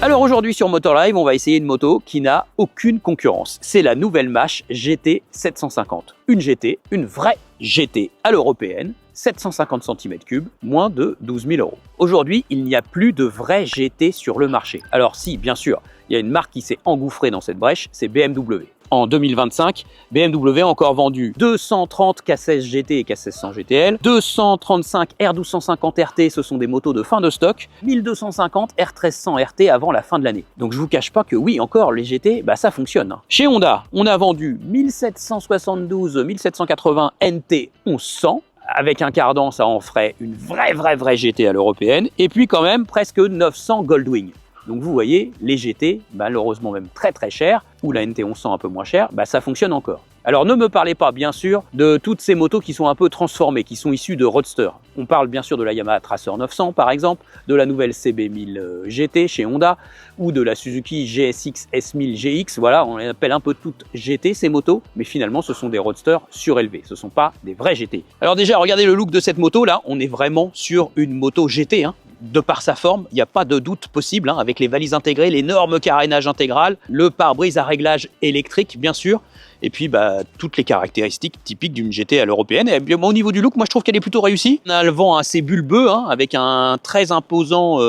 Alors aujourd'hui sur Motorlive, on va essayer une moto qui n'a aucune concurrence. C'est la nouvelle Mash GT 750. Une GT, une vraie GT à l'européenne, 750 cm3, moins de 12 000 €. Aujourd'hui, il n'y a plus de vraie GT sur le marché. Alors si, bien sûr, il y a une marque qui s'est engouffrée dans cette brèche, c'est BMW. En 2025, BMW a encore vendu 230 K16 GT et K1600 GTL, 235 R1250 RT, ce sont des motos de fin de stock, 1250 R1300 RT avant la fin de l'année. Donc je vous cache pas que oui, encore les GT, ça fonctionne. Chez Honda, on a vendu 1772 1780 NT 1100, avec un cardan, ça en ferait une vraie GT à l'européenne, et puis quand même presque 900 Goldwing. Donc vous voyez, les GT, malheureusement même très cher, ou la NT 1100 un peu moins cher, ça fonctionne encore. Alors ne me parlez pas bien sûr de toutes ces motos qui sont un peu transformées, qui sont issues de roadster. On parle bien sûr de la Yamaha Tracer 900 par exemple, de la nouvelle CB1000 GT chez Honda, ou de la Suzuki GSX S1000 GX, voilà, on les appelle un peu toutes GT ces motos, mais finalement ce sont des roadsters surélevés, ce ne sont pas des vrais GT. Alors déjà, regardez le look de cette moto là, on est vraiment sur une moto GT, De par sa forme, il n'y a pas de doute possible, avec les valises intégrées, l'énorme carénage intégral, le pare-brise à réglage électrique bien sûr, et puis toutes les caractéristiques typiques d'une GT à l'européenne. Et bien, au niveau du look, moi je trouve qu'elle est plutôt réussie. On a le vent assez bulbeux, avec un très imposant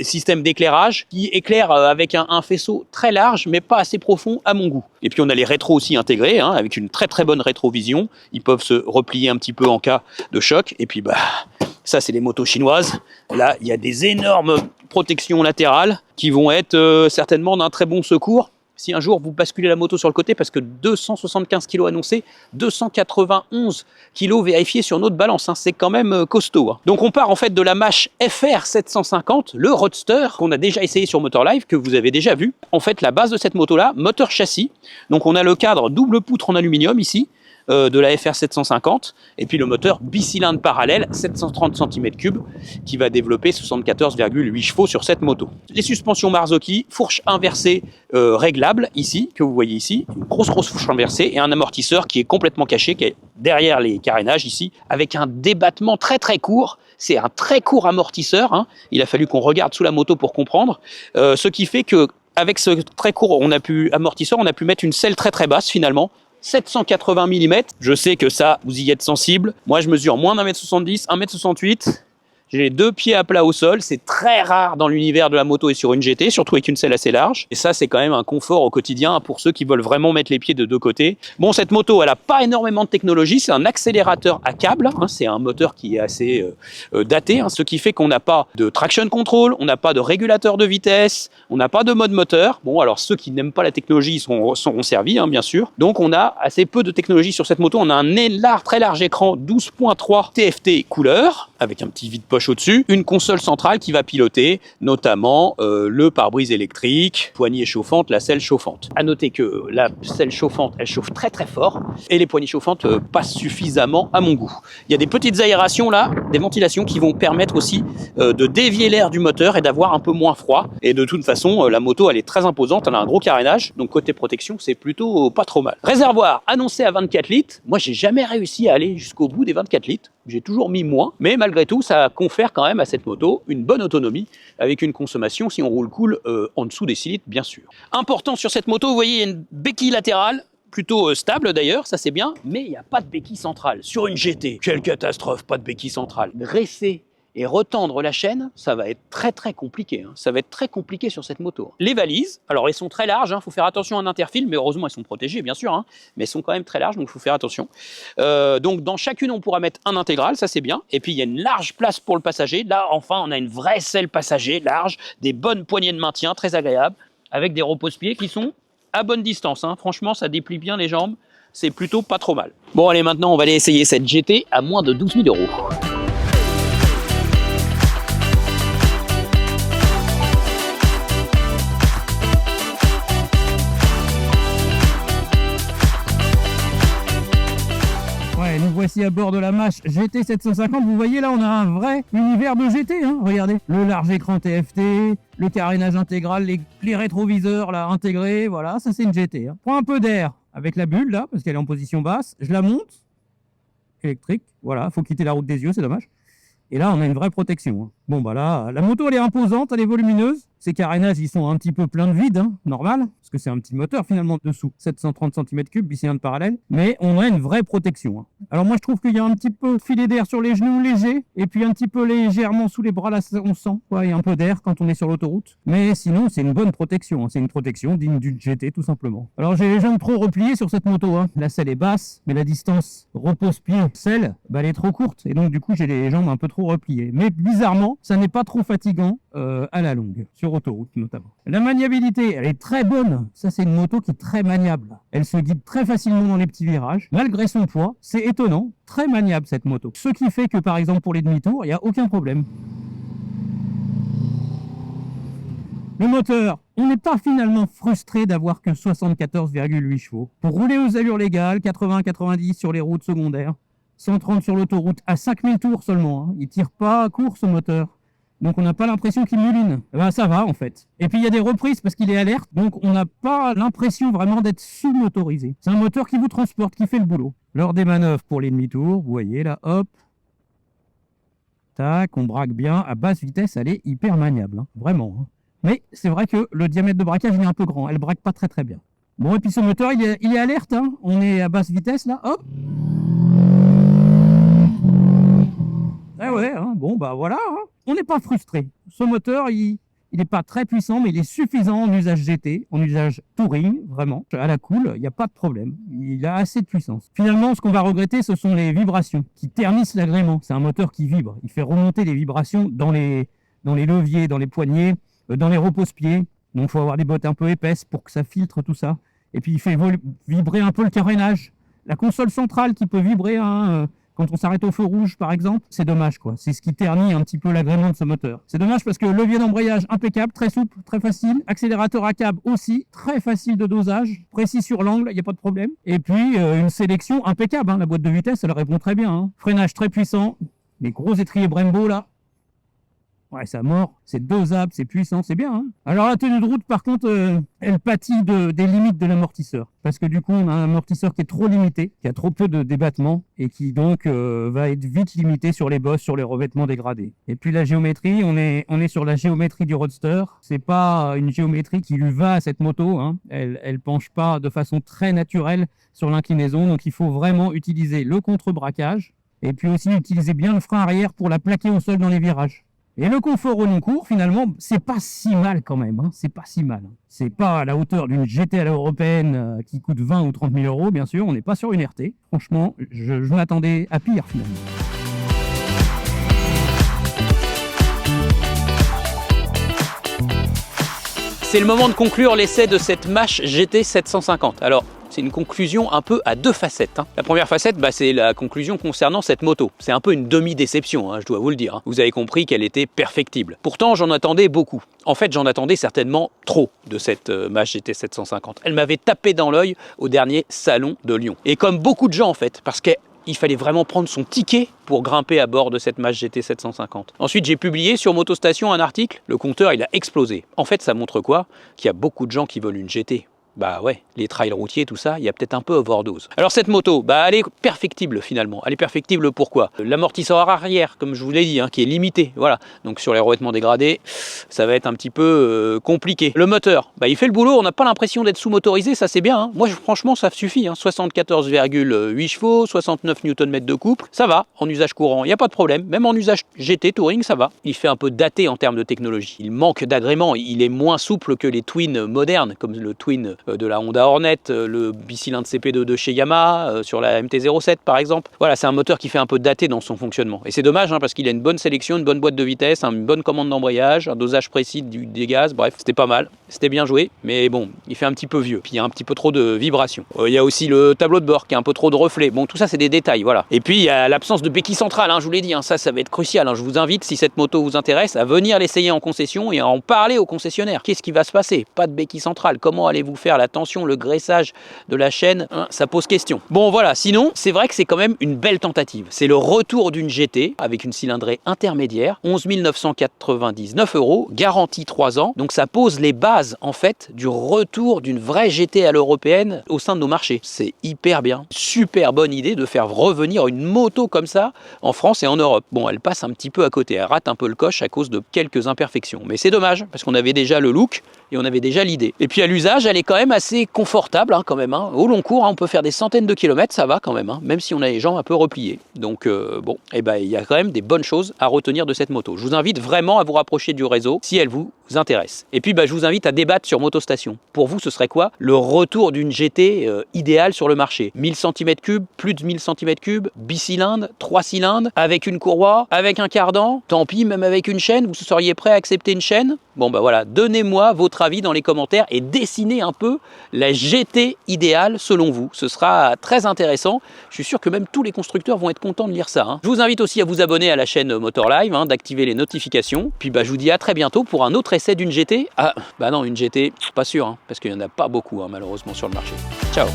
système d'éclairage qui éclaire avec un faisceau très large mais pas assez profond à mon goût. Et puis on a les rétros aussi intégrés, avec une très bonne rétrovision. Ils peuvent se replier un petit peu en cas de choc. Et puis ça, c'est les motos chinoises. Là, il y a des énormes protections latérales qui vont être certainement d'un très bon secours si un jour vous basculez la moto sur le côté, parce que 275 kg annoncés, 291 kg vérifiés sur notre balance, c'est quand même costaud. Donc on part en fait de la Mash FR 750, le roadster qu'on a déjà essayé sur Motorlive, que vous avez déjà vu. En fait, la base de cette moto-là, moteur châssis. Donc on a le cadre double poutre en aluminium ici, de la FR 750, et puis le moteur bicylindre parallèle 730 cm3 qui va développer 74,8 chevaux sur cette moto. Les suspensions Marzocchi, fourche inversée réglable ici, que vous voyez ici, une grosse fourche inversée et un amortisseur qui est complètement caché, qui est derrière les carénages ici, avec un débattement très court. C'est un très court amortisseur, il a fallu qu'on regarde sous la moto pour comprendre, ce qui fait que avec ce très court amortisseur, on a pu mettre une selle très basse finalement, 780 mm, je sais que ça, vous y êtes sensible. Moi, je mesure moins d'1m70, 1m68. J'ai les deux pieds à plat au sol, c'est très rare dans l'univers de la moto et sur une GT, surtout avec une selle assez large. Et ça, c'est quand même un confort au quotidien pour ceux qui veulent vraiment mettre les pieds de deux côtés. Bon, cette moto, elle n'a pas énormément de technologie, c'est un accélérateur à câble, c'est un moteur qui est assez daté, ce qui fait qu'on n'a pas de traction control, on n'a pas de régulateur de vitesse, on n'a pas de mode moteur. Bon, alors ceux qui n'aiment pas la technologie seront servis, bien sûr. Donc on a assez peu de technologie sur cette moto. On a un très large écran 12.3 TFT couleur, avec un petit vide-poche au-dessus, une console centrale qui va piloter notamment le pare-brise électrique, poignée chauffante, la selle chauffante. À noter que la selle chauffante, elle chauffe très fort et les poignées chauffantes passent suffisamment à mon goût. Il y a des petites aérations là, des ventilations qui vont permettre aussi de dévier l'air du moteur et d'avoir un peu moins froid. Et de toute façon, la moto, elle est très imposante, elle a un gros carénage, donc côté protection, c'est plutôt pas trop mal. Réservoir annoncé à 24 litres. Moi, j'ai jamais réussi à aller jusqu'au bout des 24 litres. J'ai toujours mis moins, mais malgré tout, ça confère quand même à cette moto une bonne autonomie avec une consommation, si on roule cool, en dessous des 6 litres, bien sûr. Important sur cette moto, vous voyez, il y a une béquille latérale, plutôt stable d'ailleurs, ça c'est bien, mais il n'y a pas de béquille centrale. Sur une GT, quelle catastrophe, pas de béquille centrale. Graisser et retendre la chaîne, ça va être très compliqué. Ça va être très compliqué sur cette moto. Les valises, alors elles sont très larges, faut faire attention à un interfile, mais heureusement elles sont protégées bien sûr, mais elles sont quand même très larges, donc il faut faire attention. Donc dans chacune on pourra mettre un intégral, ça c'est bien, et puis il y a une large place pour le passager. Là enfin on a une vraie selle passager large, des bonnes poignées de maintien, très agréables, avec des repose-pieds qui sont à bonne distance. Franchement ça déplie bien les jambes, c'est plutôt pas trop mal. Bon allez, maintenant on va aller essayer cette GT à moins de 12 000 €. Nous voici à bord de la Mash GT 750. Vous voyez là, on a un vrai univers de GT. Regardez, le large écran TFT, le carénage intégral, les rétroviseurs là intégrés. Voilà, ça c'est une GT. Prends un peu d'air avec la bulle là, parce qu'elle est en position basse. Je la monte. Électrique. Voilà, faut quitter la route des yeux, c'est dommage. Et là, on a une vraie protection. Hein. Bon, bah là, la moto, elle est imposante, elle est volumineuse. Ces carénages, ils sont un petit peu pleins de vide, hein, normal, parce que c'est un petit moteur finalement dessous, 730 cm3, bicylindre parallèle, mais on a une vraie protection. Hein. Alors moi, je trouve qu'il y a un petit peu de filet d'air sur les genoux, léger, et puis un petit peu légèrement sous les bras, là, on sent, ouais, il y a un peu d'air quand on est sur l'autoroute. Mais sinon, c'est une bonne protection, hein. C'est une protection digne d'une GT, tout simplement. Alors j'ai les jambes trop repliées sur cette moto, hein. La selle est basse, mais la distance repose-pied-selle, bah, elle est trop courte, et donc du coup, j'ai les jambes un peu trop repliées. Mais bizarrement, ça n'est pas trop fatigant à la longue, sur autoroute notamment. La maniabilité, elle est très bonne. Ça, c'est une moto qui est très maniable. Elle se guide très facilement dans les petits virages. Malgré son poids, c'est étonnant. Très maniable cette moto. Ce qui fait que, par exemple, pour les demi-tours, il n'y a aucun problème. Le moteur, on n'est pas finalement frustré d'avoir que 74,8 chevaux. Pour rouler aux allures légales, 80-90 sur les routes secondaires, 130 sur l'autoroute, à 5000 tours seulement. Hein. Il tire pas court ce moteur. Donc on n'a pas l'impression qu'il mouline. Ben, ça va en fait. Et puis il y a des reprises parce qu'il est alerte, donc on n'a pas l'impression vraiment d'être sous-motorisé. C'est un moteur qui vous transporte, qui fait le boulot. Lors des manœuvres pour les demi-tours, vous voyez là, hop, tac, on braque bien. À basse vitesse, elle est hyper maniable, hein, vraiment. Hein. Mais c'est vrai que le diamètre de braquage il est un peu grand, elle braque pas très bien. Bon, et puis ce moteur, il est alerte, hein. On est à basse vitesse là, hop. Ah ouais, hein. Bon bah voilà, hein. On n'est pas frustré. Ce moteur, il n'est pas très puissant, mais il est suffisant en usage GT, en usage touring, vraiment. À la cool, il n'y a pas de problème. Il a assez de puissance. Finalement, ce qu'on va regretter, ce sont les vibrations qui ternissent l'agrément. C'est un moteur qui vibre. Il fait remonter les vibrations dans les leviers, dans les poignées, dans les repose-pieds. Donc il faut avoir des bottes un peu épaisses pour que ça filtre tout ça. Et puis il fait vibrer un peu le carénage. La console centrale qui peut vibrer, hein, quand on s'arrête au feu rouge, par exemple, c'est dommage, quoi. C'est ce qui ternit un petit peu l'agrément de ce moteur. C'est dommage parce que levier d'embrayage impeccable, très souple, très facile. Accélérateur à câble aussi, très facile de dosage, précis sur l'angle, il n'y a pas de problème. Et puis, une sélection impeccable, hein. La boîte de vitesse, elle répond très bien. Hein. Freinage très puissant, les gros étriers Brembo, là. Ouais, ça mord, c'est dosable, c'est puissant, c'est bien. Hein. Alors la tenue de route, par contre, elle pâtit des limites de l'amortisseur. Parce que du coup, on a un amortisseur qui est trop limité, qui a trop peu de débattement, et qui donc va être vite limité sur les bosses, sur les revêtements dégradés. Et puis la géométrie, on est sur la géométrie du Roadster. C'est pas une géométrie qui lui va à cette moto. Hein. Elle penche pas de façon très naturelle sur l'inclinaison, donc il faut vraiment utiliser le contre-braquage, et puis aussi utiliser bien le frein arrière pour la plaquer au sol dans les virages. Et le confort au long cours, finalement, c'est pas si mal quand même. Hein. C'est pas si mal. C'est pas à la hauteur d'une GT à l'européenne qui coûte 20 ou 30 000 euros, bien sûr. On n'est pas sur une RT. Franchement, je m'attendais à pire finalement. C'est le moment de conclure l'essai de cette Mash GT 750. Alors, c'est une conclusion un peu à deux facettes. Hein. La première facette, c'est la conclusion concernant cette moto. C'est un peu une demi-déception, hein, je dois vous le dire. Hein. Vous avez compris qu'elle était perfectible. Pourtant, j'en attendais beaucoup. En fait, j'en attendais certainement trop de cette Mash GT 750. Elle m'avait tapé dans l'œil au dernier salon de Lyon. Et comme beaucoup de gens, en fait, parce qu'il fallait vraiment prendre son ticket pour grimper à bord de cette Mash GT 750. Ensuite, j'ai publié sur Motostation un article. Le compteur, il a explosé. En fait, ça montre quoi? Qu'il y a beaucoup de gens qui veulent une GT. Bah ouais, les trails routiers, tout ça, il y a peut-être un peu overdose. Alors cette moto, elle est perfectible finalement. Elle est perfectible pourquoi? L'amortisseur arrière, comme je vous l'ai dit, hein, qui est limité. Voilà, donc sur les revêtements dégradés, ça va être un petit peu compliqué. Le moteur, il fait le boulot, on n'a pas l'impression d'être sous-motorisé, ça c'est bien. Hein. Moi franchement, ça suffit. Hein. 74,8 chevaux, 69 Nm de couple, ça va en usage courant, il n'y a pas de problème. Même en usage GT Touring, ça va. Il fait un peu daté en termes de technologie. Il manque d'agrément, il est moins souple que les Twin modernes, comme le Twin de la Honda Hornet, le bicylindre CP2 de chez Yamaha, sur la MT-07 par exemple. Voilà, c'est un moteur qui fait un peu daté dans son fonctionnement. Et c'est dommage parce qu'il a une bonne sélection, une bonne boîte de vitesse, une bonne commande d'embrayage, un dosage précis des gaz, bref, c'était pas mal, c'était bien joué, mais bon, il fait un petit peu vieux. Puis il y a un petit peu trop de vibrations. Il y a aussi le tableau de bord qui a un peu trop de reflets. Bon, tout ça c'est des détails, voilà. Et puis il y a l'absence de béquille centrale, je vous l'ai dit, ça va être crucial. Je vous invite, si cette moto vous intéresse, à venir l'essayer en concession et à en parler au concessionnaire. Qu'est-ce qui va se passer? Pas de béquille centrale. Comment allez-vous faire la tension, le graissage de la chaîne, hein, ça pose question. Bon voilà, sinon c'est vrai que c'est quand même une belle tentative. C'est le retour d'une GT avec une cylindrée intermédiaire, 11 999 €, garantie 3 ans. Donc ça pose les bases en fait du retour d'une vraie GT à l'européenne au sein de nos marchés. C'est hyper bien. Super bonne idée de faire revenir une moto comme ça en France et en Europe. Bon, elle passe un petit peu à côté, elle rate un peu le coche à cause de quelques imperfections. Mais c'est dommage, parce qu'on avait déjà le look et on avait déjà l'idée. Et puis à l'usage, elle est quand même assez confortable quand même. Au long cours, on peut faire des centaines de kilomètres, ça va quand même, même si on a les jambes un peu repliées. Donc bon, il y a quand même des bonnes choses à retenir de cette moto. Je vous invite vraiment à vous rapprocher du réseau si elle vous intéresse. Et puis je vous invite à débattre sur Motostation. Pour vous, ce serait quoi le retour d'une GT idéale sur le marché? 1000 cm3, plus de 1000 cm3, bicylindre, 3 cylindres, avec une courroie, avec un cardan, tant pis, même avec une chaîne, vous seriez prêt à accepter une chaîne? Bon voilà, donnez-moi votre avis dans les commentaires et dessinez un peu la GT idéale selon vous. Ce sera très intéressant. Je suis sûr que même tous les constructeurs vont être contents de lire ça. Je vous invite aussi à vous abonner à la chaîne Motor Live, d'activer les notifications. Puis je vous dis à très bientôt pour un autre essai d'une GT. Ah, non, une GT, pas sûr, parce qu'il n'y en a pas beaucoup malheureusement sur le marché. Ciao!